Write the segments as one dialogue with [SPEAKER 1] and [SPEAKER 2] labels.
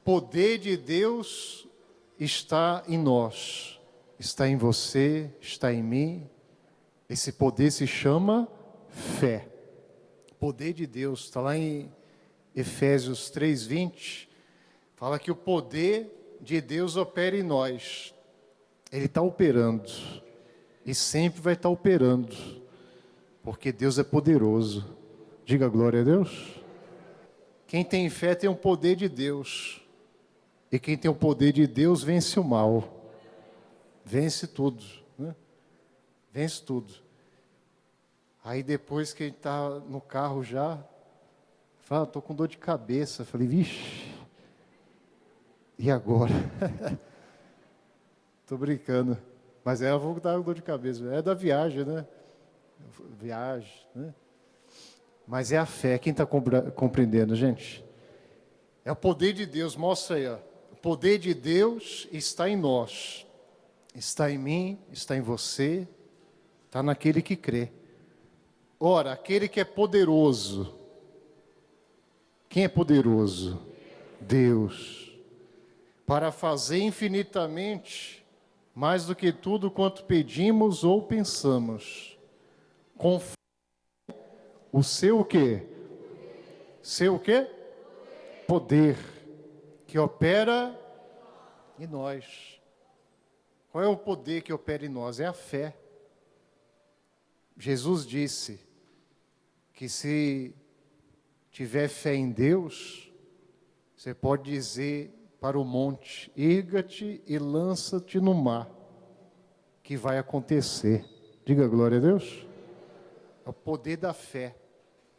[SPEAKER 1] poder de Deus está em nós, está em você, está em mim. Esse poder se chama fé. O poder de Deus está lá em Efésios 3:20. Fala que o poder de Deus opera em nós. Ele está operando e sempre vai estar operando, porque Deus é poderoso. Diga glória a Deus. Quem tem fé tem o poder de Deus. E quem tem o poder de Deus vence o mal. Vence tudo, né? Vence tudo. Aí depois que ele está no carro já, fala, estou com dor de cabeça. Falei, vixe, e agora? Estou brincando. Mas eu vou dar dor de cabeça. É da viagem, né? Viagem, né? Mas é a fé. Quem está compreendendo, gente? É o poder de Deus. Mostra aí, ó. O poder de Deus está em nós. Está em mim, está em você, está naquele que crê. Ora, aquele que é poderoso. Quem é poderoso? Deus. Para fazer infinitamente mais do que tudo quanto pedimos ou pensamos. Conforme o seu o quê? Seu o quê? Poder. Que opera em nós. Qual é o poder que opera em nós? É a fé. Jesus disse que se tiver fé em Deus, você pode dizer para o monte, erga-te e lança-te no mar, que vai acontecer. Diga glória a Deus. É o poder da fé.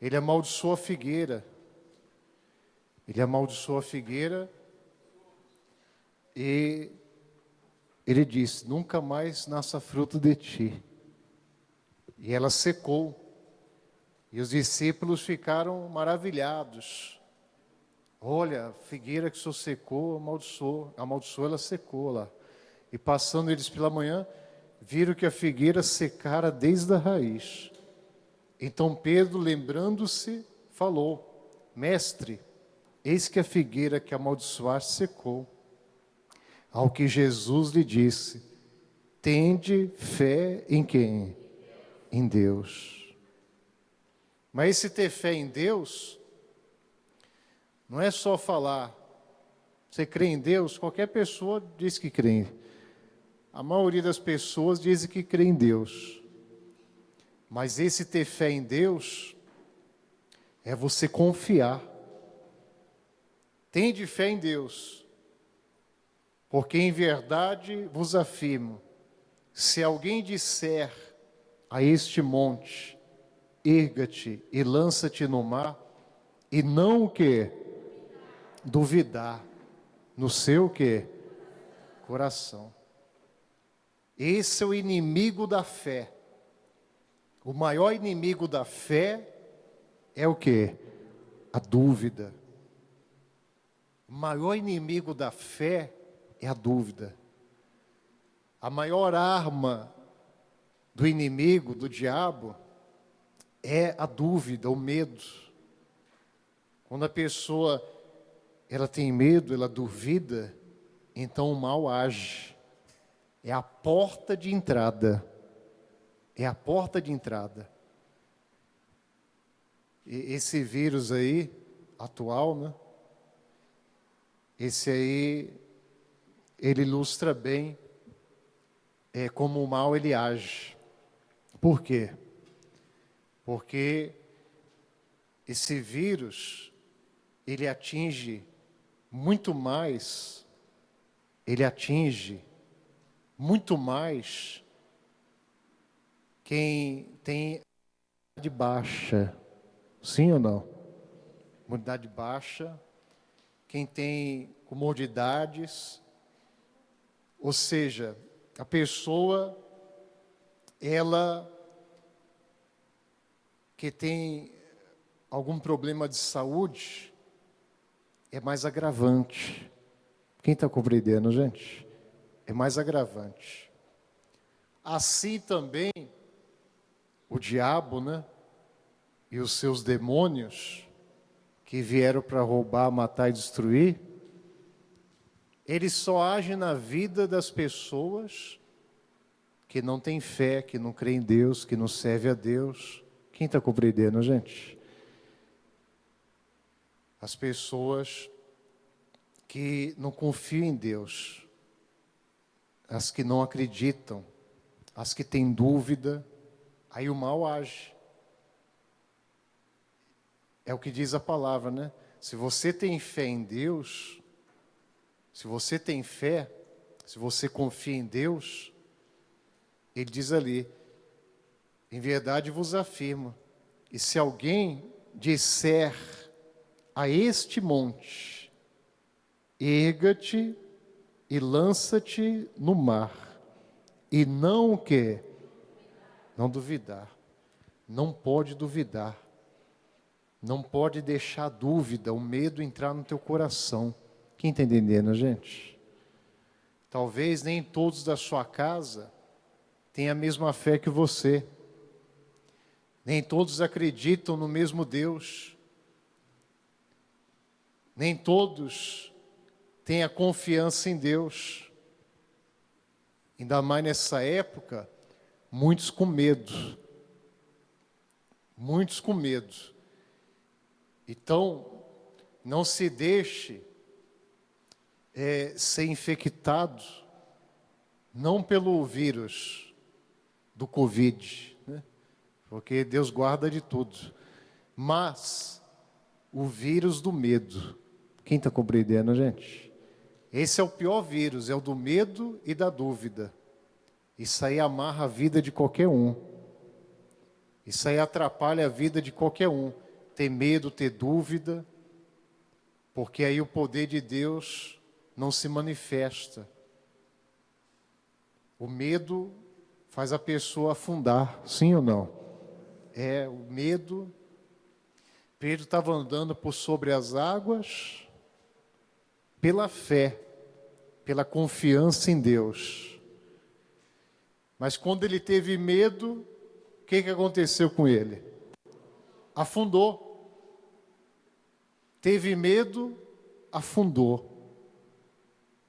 [SPEAKER 1] Ele amaldiçoou a figueira. Ele amaldiçoou a figueira e ele disse, nunca mais nasça fruto de ti. E ela secou. E os discípulos ficaram maravilhados. Olha, a figueira que o Senhor secou, amaldiçoou, ela secou lá. E passando eles pela manhã, viram que a figueira secara desde a raiz. Então Pedro, lembrando-se, falou, mestre, eis que a figueira que amaldiçoaste secou. Ao que Jesus lhe disse, tende fé em quem? Em Deus. Mas esse ter fé em Deus, não é só falar, você crê em Deus? Qualquer pessoa diz que crê. A maioria das pessoas diz que crê em Deus. Mas esse ter fé em Deus, é você confiar. Tende fé em Deus. Porque em verdade vos afirmo, se alguém disser a este monte, erga-te e lança-te no mar, e não o quê? Duvidar no seu o quê? Coração. Esse é o inimigo da fé. O maior inimigo da fé é o quê? A dúvida. O maior inimigo da fé é a dúvida. A maior arma do inimigo, do diabo, é a dúvida, o medo. Quando a pessoa ela tem medo, ela duvida, então o mal age. É a porta de entrada. É a porta de entrada. E esse vírus aí, atual, né? Esse aí, ele ilustra bem como o mal ele age. Por quê? Porque esse vírus, ele atinge muito mais quem tem imunidade baixa. Sim ou não? Imunidade baixa, quem tem comorbidades, ou seja, a pessoa, ela que tem algum problema de saúde, é mais agravante. Quem está compreendendo, gente? É mais agravante. Assim também, o diabo, né? E os seus demônios, que vieram para roubar, matar e destruir, Ele só age na vida das pessoas que não têm fé, que não creem em Deus, que não servem a Deus. Quem está compreendendo, gente? As pessoas que não confiam em Deus, as que não acreditam, as que têm dúvida, aí o mal age. É o que diz a palavra, né? Se você tem fé em Deus, se você tem fé, se você confia em Deus, ele diz ali, em verdade vos afirmo, e se alguém disser a este monte, erga-te e lança-te no mar, e não o quê? Não duvidar. Não pode duvidar. Não pode deixar dúvida, o medo entrar no teu coração. Quem está entendendo, gente? Talvez nem todos da sua casa tenham a mesma fé que você. Nem todos acreditam no mesmo Deus. Nem todos têm a confiança em Deus. Ainda mais nessa época, muitos com medo. Muitos com medo. Então, não se deixe ser infectado, não pelo vírus do Covid, né? Porque Deus guarda de tudo, mas o vírus do medo. Quem está compreendendo, gente? Esse é o pior vírus, é o do medo e da dúvida. Isso aí amarra a vida de qualquer um. Isso aí atrapalha a vida de qualquer um. Ter medo, ter dúvida, porque aí o poder de Deus não se manifesta. O medo faz a pessoa afundar, sim ou não? O medo. Pedro estava andando por sobre as águas, pela fé, pela confiança em Deus. Mas quando ele teve medo, o que aconteceu com ele? Afundou. Teve medo, afundou.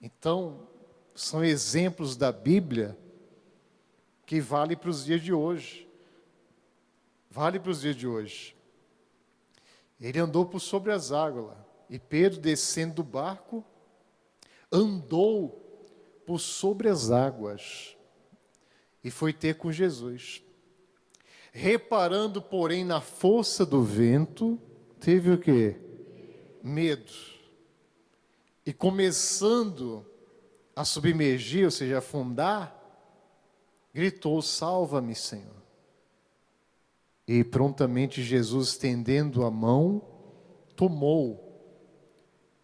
[SPEAKER 1] Então, são exemplos da Bíblia que vale para os dias de hoje. Vale para os dias de hoje. Ele andou por sobre as águas lá. E Pedro, descendo do barco, andou por sobre as águas. E foi ter com Jesus. Reparando, porém, na força do vento, teve o quê? Medo. E começando a submergir, ou seja, afundar, gritou, salva-me, Senhor. E prontamente Jesus, estendendo a mão, tomou.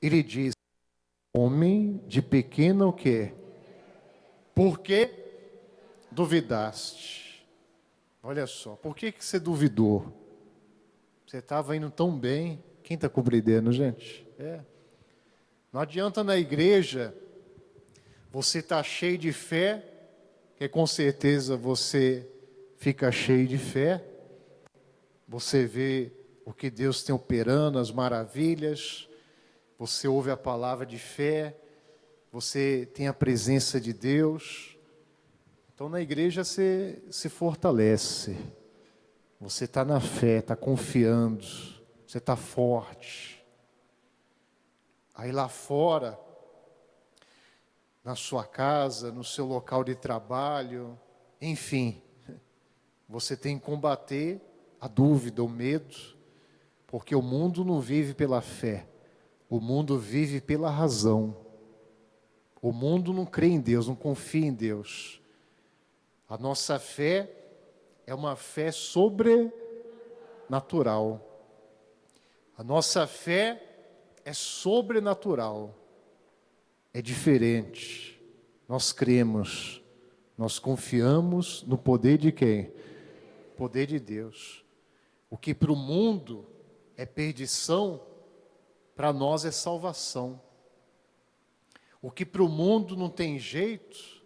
[SPEAKER 1] E lhe disse, homem de pequena o quê? Por que duvidaste? Olha só, por que você duvidou? Você estava indo tão bem. Quem está compreendendo, gente? Não adianta na igreja você estar cheio de fé, que com certeza você fica cheio de fé. Você vê o que Deus tem operando, as maravilhas. Você ouve a palavra de fé. Você tem a presença de Deus. Então na igreja você se fortalece. Você está na fé, está confiando. Você está forte. Aí lá fora, na sua casa, no seu local de trabalho, enfim, você tem que combater a dúvida, o medo, porque o mundo não vive pela fé, o mundo vive pela razão. O mundo não crê em Deus, não confia em Deus. A nossa fé é uma fé sobrenatural. A nossa fé é sobrenatural. É diferente. Nós cremos, nós confiamos no poder de quem? Poder de Deus. O que para o mundo é perdição, para nós é salvação. O que para o mundo não tem jeito,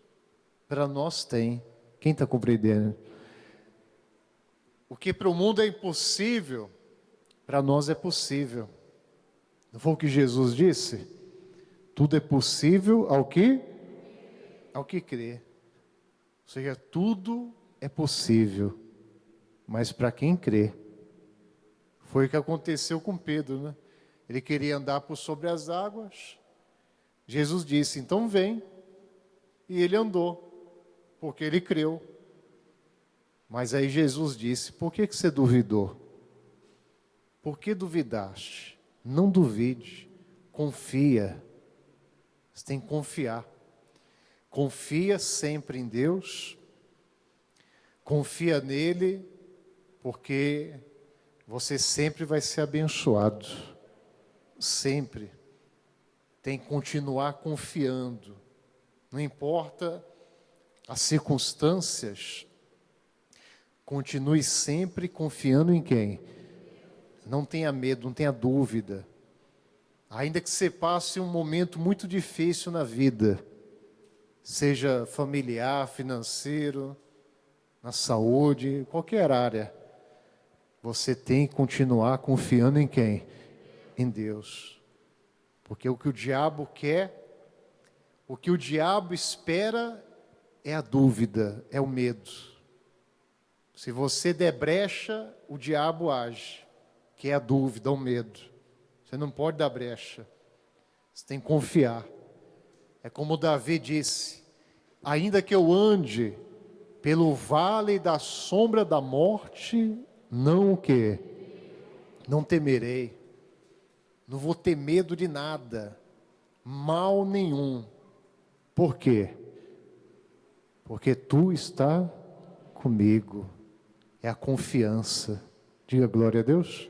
[SPEAKER 1] para nós tem. Quem está compreendendo? O que para o mundo é impossível, para nós é possível. Não foi o que Jesus disse? Tudo é possível ao que? Ao que crê. Ou seja, tudo é possível, mas para quem crê. Foi o que aconteceu com Pedro, né? Ele queria andar por sobre as águas. Jesus disse, então vem. E ele andou, porque ele creu. Mas aí Jesus disse, por que você duvidou? Por que duvidaste? Não duvide, confia. Você tem que confiar. Confia sempre em Deus. Confia nele, porque você sempre vai ser abençoado. Sempre. Tem que continuar confiando. Não importa as circunstâncias, continue sempre confiando em quem? Não tenha medo, não tenha dúvida. Ainda que você passe um momento muito difícil na vida, seja familiar, financeiro, na saúde, qualquer área, você tem que continuar confiando em quem? Em Deus. Porque o que o diabo quer, o que o diabo espera é a dúvida, é o medo. Se você der brecha, o diabo age, que é a dúvida, o medo. Você não pode dar brecha. Você tem que confiar. É como Davi disse, ainda que eu ande pelo vale da sombra da morte, não o quê? Não temerei. Não vou ter medo de nada, mal nenhum. Por quê? Porque tu está comigo. É a confiança. Diga glória a Deus.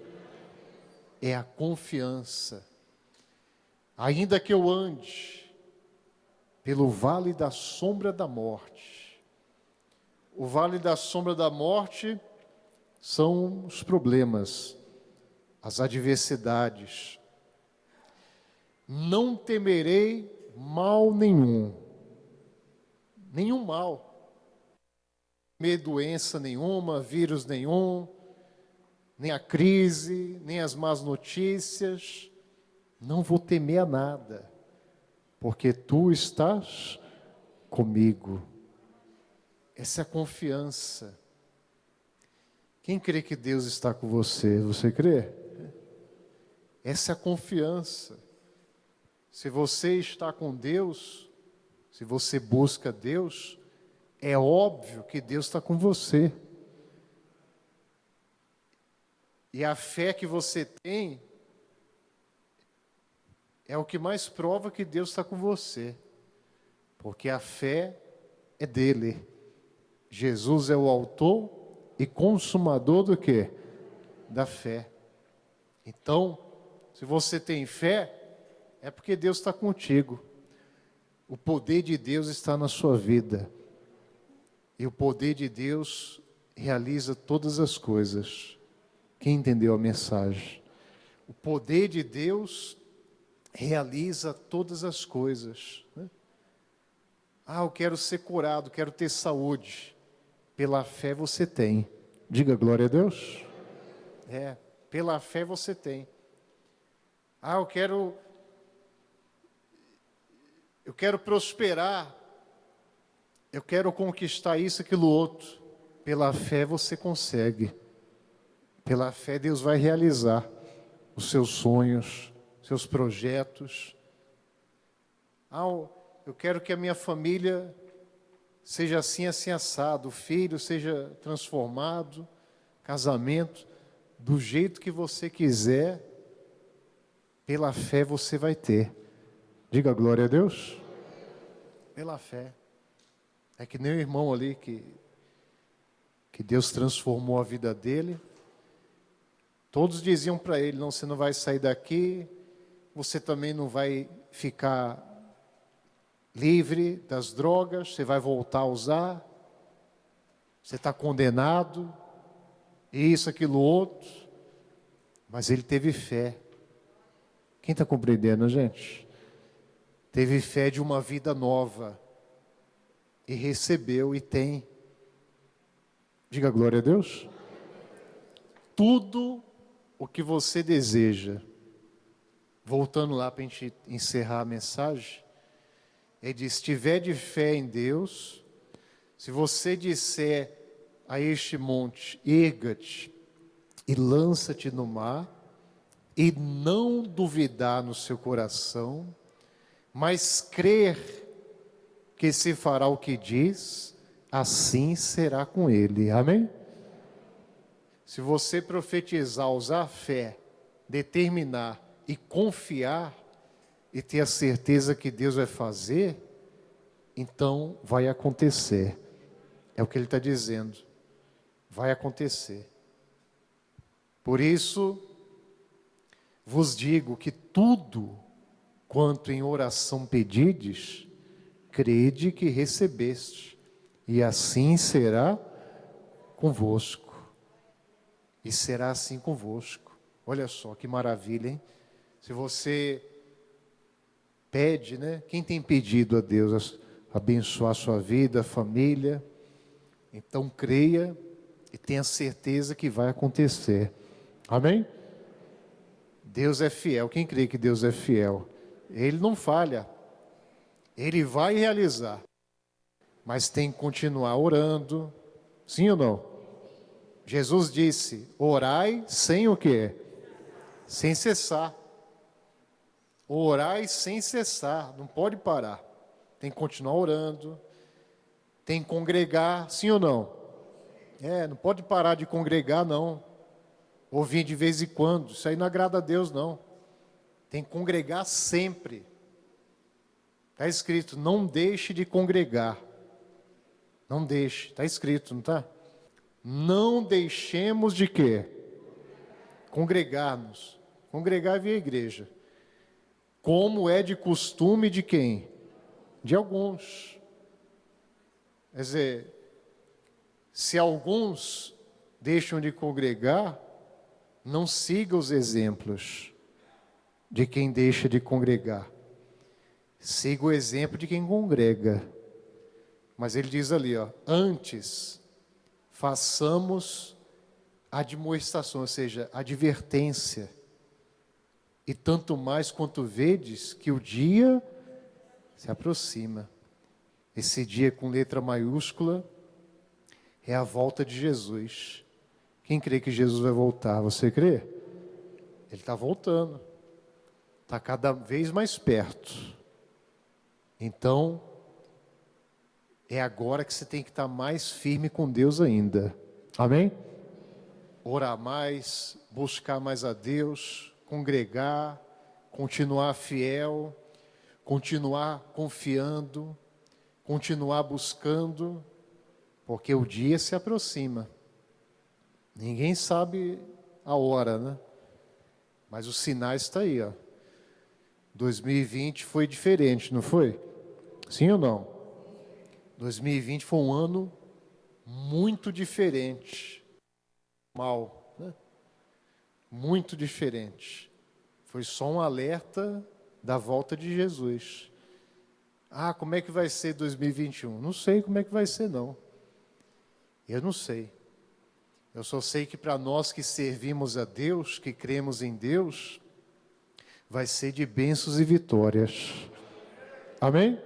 [SPEAKER 1] É a confiança. Ainda que eu ande pelo vale da sombra da morte. O vale da sombra da morte são os problemas, as adversidades. Não temerei mal nenhum. Nenhum mal. Doença nenhuma, vírus nenhum, nem a crise, nem as más notícias. Não vou temer a nada, porque tu estás comigo. Essa é a confiança. Quem crê que Deus está com você? Você crê? Essa é a confiança. Se você está com Deus, se você busca Deus, é óbvio que Deus está com você. E a fé que você tem é o que mais prova que Deus está com você. Porque a fé é dele. Jesus é o autor e consumador do quê? Da fé. Então, se você tem fé, é porque Deus está contigo. O poder de Deus está na sua vida. E o poder de Deus realiza todas as coisas. Quem entendeu a mensagem? O poder de Deus realiza todas as coisas. Né? Eu quero ser curado, quero ter saúde. Pela fé você tem. Diga glória a Deus. Pela fé você tem. Eu quero prosperar. Eu quero conquistar isso, aquilo, outro. Pela fé você consegue. Pela fé Deus vai realizar os seus sonhos, seus projetos. Eu quero que a minha família seja assim, assim, assado. O filho seja transformado, casamento, do jeito que você quiser. Pela fé você vai ter. Diga glória a Deus. Pela fé. É que nem o irmão ali que Deus transformou a vida dele. Todos diziam para ele, não, você não vai sair daqui, você também não vai ficar livre das drogas, você vai voltar a usar, você está condenado, isso, aquilo, outro. Mas ele teve fé. Quem está compreendendo, gente? Teve fé de uma vida nova. E recebeu e tem. Diga glória a Deus. Tudo o que você deseja, voltando lá para a gente encerrar a mensagem, ele diz: se tiver de fé em Deus, se você disser a este monte, erga-te e lança-te no mar, e não duvidar no seu coração, mas crer que se fará o que diz, assim será com ele. Amém? Se você profetizar, usar a fé, determinar e confiar, e ter a certeza que Deus vai fazer, então vai acontecer. É o que ele está dizendo. Vai acontecer. Por isso, vos digo que tudo quanto em oração pedides, crede que recebeste, e assim será convosco. E será assim convosco. Olha só que maravilha, hein? Se você pede, né? Quem tem pedido a Deus abençoar a sua vida, a família, então creia e tenha certeza que vai acontecer. Amém? Deus é fiel. Quem crê que Deus é fiel? Ele não falha. Ele vai realizar. Mas tem que continuar orando. Sim ou não? Jesus disse: orai sem o quê? Sem cessar. Orai sem cessar. Não pode parar. Tem que continuar orando. Tem que congregar. Sim ou não? Não pode parar de congregar, não. Ouvir de vez em quando. Isso aí não agrada a Deus, não. Tem que congregar sempre. Está escrito: não deixe de congregar. Não deixe. Está escrito, não está? Não deixemos de quê? Congregar-nos. Congregar e vir à igreja. Como é de costume de quem? De alguns. Quer dizer, se alguns deixam de congregar, não siga os exemplos de quem deixa de congregar. Siga o exemplo de quem congrega. Mas ele diz ali, antes façamos admoestação, ou seja, advertência. E tanto mais quanto vedes que o dia se aproxima. Esse dia com letra maiúscula é a volta de Jesus. Quem crê que Jesus vai voltar? Você crê? Ele está voltando. Está cada vez mais perto. Então, é agora que você tem que estar mais firme com Deus ainda. Amém? Orar mais, buscar mais a Deus, congregar, continuar fiel, continuar confiando, continuar buscando, porque o dia se aproxima. Ninguém sabe a hora, né? Mas os sinais estão aí, 2020 foi diferente, não foi? Sim ou não? 2020 foi um ano muito diferente. Mal, né? Muito diferente. Foi só um alerta da volta de Jesus. Como é que vai ser 2021? Não sei como é que vai ser, não. Eu não sei. Eu só sei que para nós que servimos a Deus, que cremos em Deus, vai ser de bênçãos e vitórias. Amém?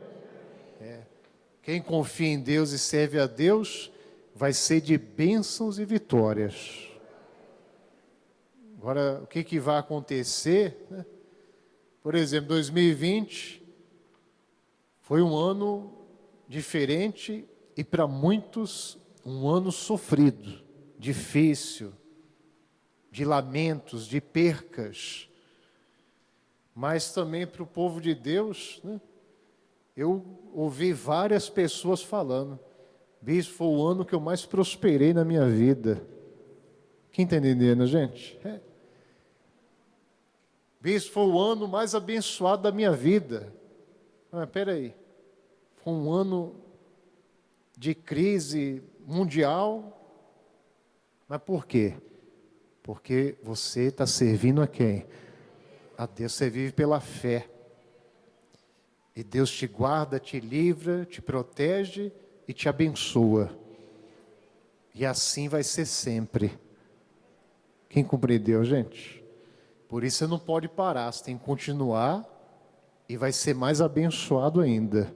[SPEAKER 1] Quem confia em Deus e serve a Deus, vai ser de bênçãos e vitórias. Agora, o que vai acontecer, né? Por exemplo, 2020 foi um ano diferente e para muitos um ano sofrido, difícil, de lamentos, de percas. Mas também para o povo de Deus, né? Eu ouvi várias pessoas falando: bispo, foi o ano que eu mais prosperei na minha vida. Quem está entendendo, gente? Bispo, foi o ano mais abençoado da minha vida. Espera aí. Foi um ano de crise mundial. Mas por quê? Porque você está servindo a quem? A Deus. Você vive pela fé. E Deus te guarda, te livra, te protege e te abençoa. E assim vai ser sempre. Quem compreendeu, gente? Por isso você não pode parar, você tem que continuar e vai ser mais abençoado ainda.